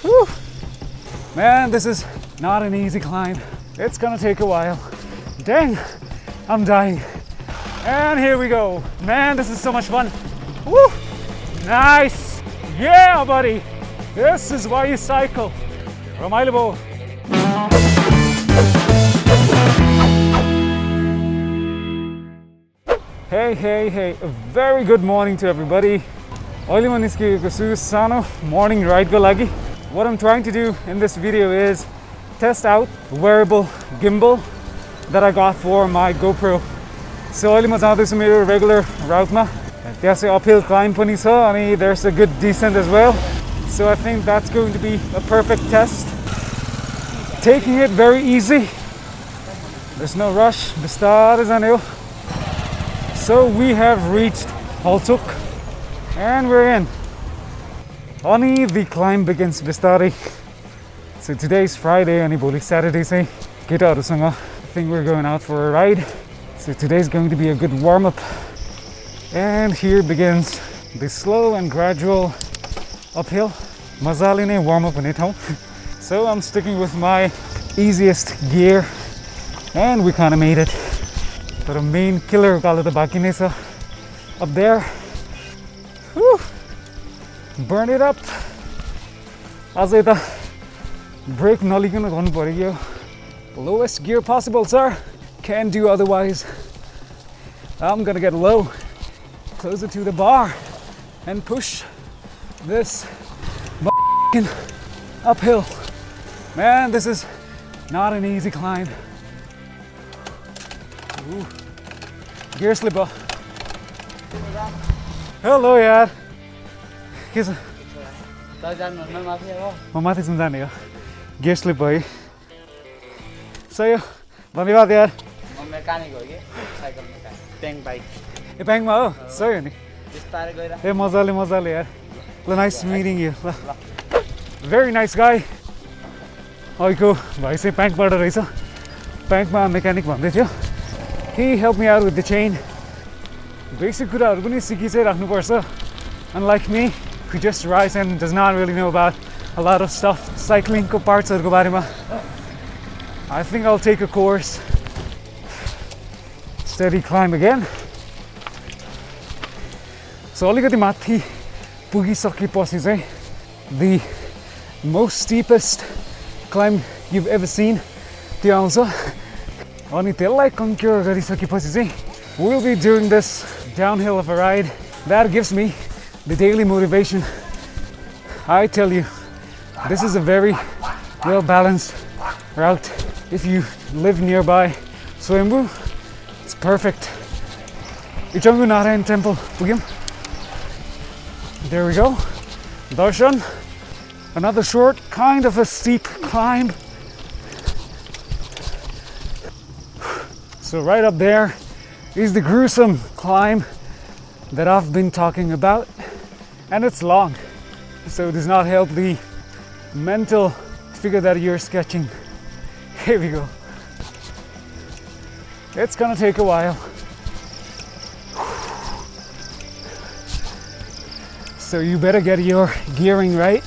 Whew. Man, this is not an easy climb. It's gonna take a while. Dang, I'm dying. And here we go. Man, this is so much fun. Woo! Nice. Yeah, buddy. This is why you cycle. Ramailo bo. Hey. A very good morning to everybody. Morning ride ko lagi. What I'm trying to do in this video is test out the wearable gimbal that I got for my GoPro. So I'm going to my regular route. There's an uphill climb, and there's a good descent as well. So I think that's going to be a perfect test. Taking it very easy. There's no rush. So we have reached Haltuk and we're in. Only the climb begins Bistari. So today's Friday and Boli Saturday say get out of Sanga. I think we're going out for a ride. So today's going to be a good warm-up. And here begins the slow and gradual uphill. Mazaline warm-up in it home. So I'm sticking with my easiest gear. And we kind of made it. But a main killer called the Bakinesa up there. Whew. Burn it up. As I brake nalikan गर्नु पर्यो. Lowest gear possible, sir. Can't do otherwise. I'm gonna get low, closer to the bar, and push this uphill. Man, this is not an easy climb. Ooh. Gear slipper. Hello, yaar. के छ म माथि जान जाने हो gear slip भयो सही हो धन्यवाद यार म मेकानिक हो के साइकल मेकानिक प्याङ बाइक ए प्याङमा हो सही हो नि बिस्तारै गइरा ए मजाले यार ल नाइस मिटिङ यु ल भेरी नाइस गाई अहिलेको भाइ चाहिँ प्याङबाट रहेछ प्याङमा मेकानिक भन्दै थियो he helped me out with the chain basic कुराहरु पनि सिकि चाहिँ राख्नुपर्छ unlike me who just rides and does not really know about a lot of stuff cycling ko parts haruko barema. I think I'll take a course. Steady climb again. So alikati mathi pugisakeपछि चाहिँ the most steepest climb you've ever seen त्यो आउँछ अनि त्यसलाई conquer गरिसकेपछि चाहिँ we'll be doing this downhill of a ride that gives me the daily motivation. I tell you, this is a very well balanced route. If you live nearby Swayambhu, it's perfect. Ichangu Narayan Temple, Pugim. There we go. Darshan. Another short, kind of a steep climb. So right up there is the gruesome climb that I've been talking about. And it's long, so it does not help the mental figure that you're sketching. Here we go. It's gonna take a while. So you better get your gearing right,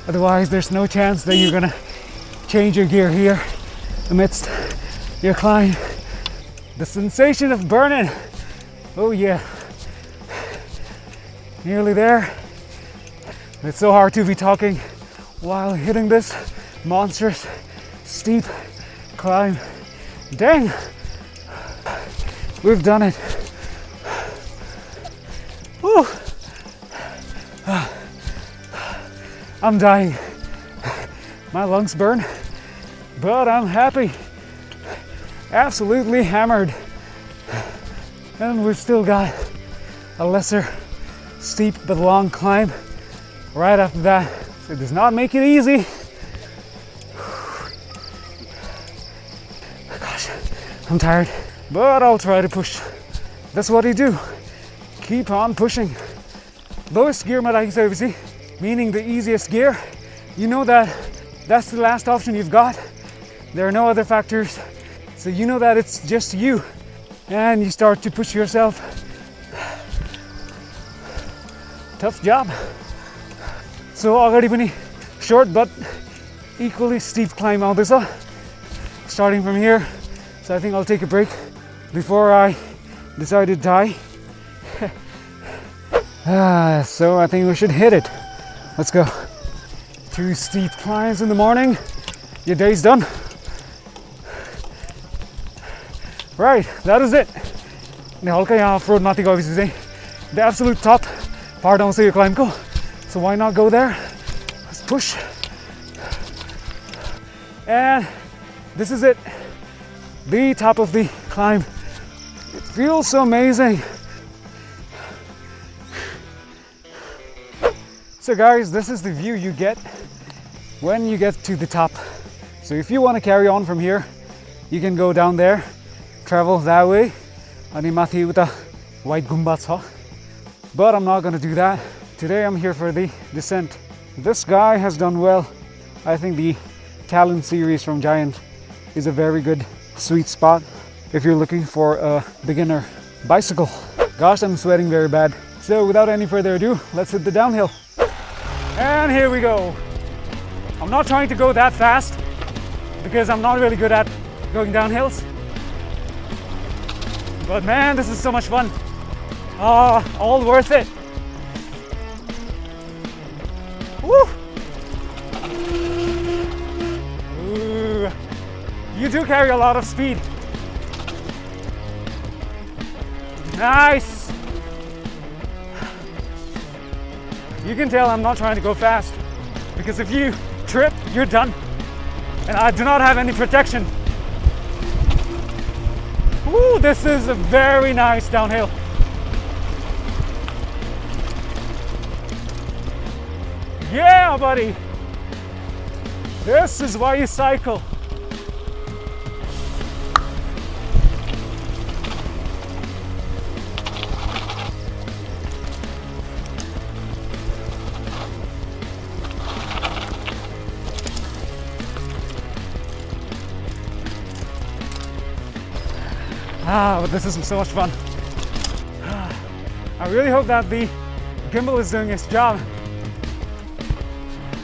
otherwise there's no chance that you're gonna change your gear here amidst your climb. The sensation of burning, oh yeah. Nearly there. It's so hard to be talking while hitting this monstrous steep climb. Dang! We've done it. Whew. I'm dying. My lungs burn, but I'm happy. Absolutely hammered. And we've still got a lesser steep but long climb right after that. So it does not make it easy. Gosh, I'm tired, but I'll try to push. That's what you do. Keep on pushing. Lowest gear service, meaning the easiest gear. You know that that's the last option you've got. There are no other factors. So you know that it's just you. And you start to push yourself. Tough job. So already पनि short but equally steep climb out this starting from here. So I think I'll take a break before I decide to die. So I think we should hit it. Let's go. 2 steep climbs in the morning. Your day's done. Right, that is it. The off-road mathi obviously the absolute top part of your climb go. So why not go there? Let's push. And this is it. The top of the climb. It feels so amazing. So guys, this is the view you get when you get to the top. So if you want to carry on from here, you can go down there, travel that way, ani mathi uta white gumba cha. But I'm not going to do that. Today I'm here for the descent. This guy has done well. I think the Talon series from Giant is a very good sweet spot if you're looking for a beginner bicycle. Gosh, I'm sweating very bad. So without any further ado, let's hit the downhill. And here we go. I'm not trying to go that fast because I'm not really good at going down hills. But man, this is so much fun. All worth it. Woo! Ooh. You do carry a lot of speed. Nice. You can tell I'm not trying to go fast because if you trip, you're done. And I do not have any protection. Ooh, this is a very nice downhill. Yeah, buddy. This is why you cycle. But this is so much fun. I really hope that the gimbal is doing its job.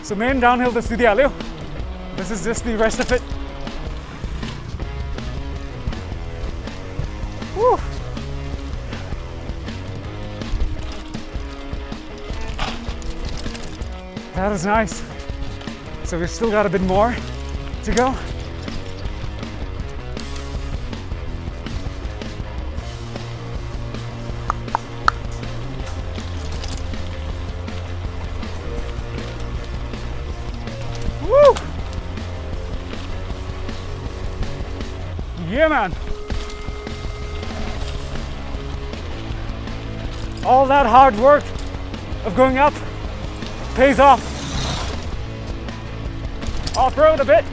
So main downhill to Sidi Alio. This is just the rest of it. Woo. That is nice. So we've still got a bit more to go. Woo! Yeah, man. All that hard work of going up pays off. Off-road a bit.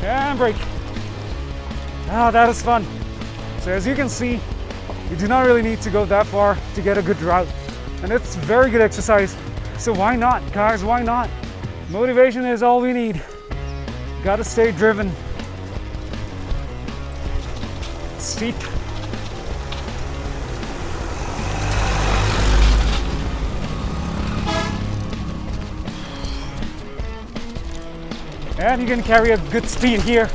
And brake. That is fun. So as you can see, you do not really need to go that far to get a good route. And it's very good exercise. So why not, guys? Why not? Motivation is all we need. Gotta stay driven. Steep. And you can carry a good speed here.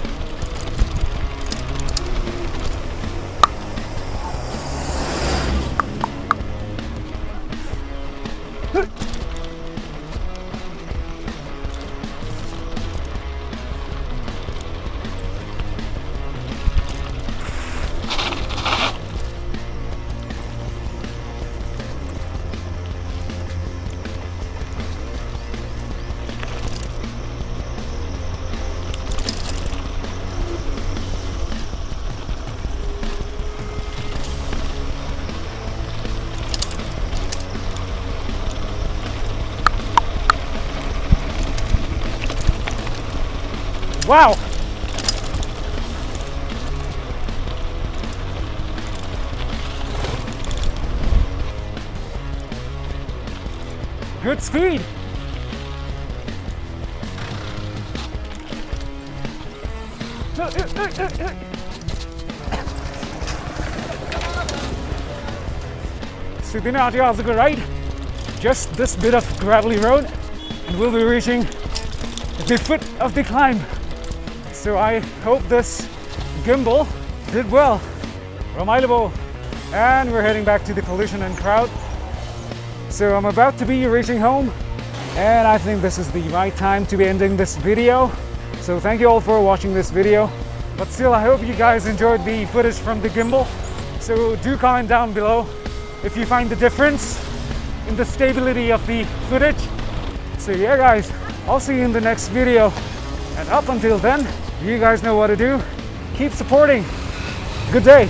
Wow! Good speed! So दिन आज आजको ride, just this bit of gravelly road, and we'll be reaching the foot of the climb. So I hope this gimbal did well. Ramailabo. And we're heading back to the pollution and crowd. So I'm about to be reaching home, and I think this is the right time to be ending this video. So thank you all for watching this video. But still, I hope you guys enjoyed the footage from the gimbal. So do comment down below if you find the difference in the stability of the footage. So yeah guys, I'll see you in the next video. And up until then, you guys know what to do. Keep supporting. Good day.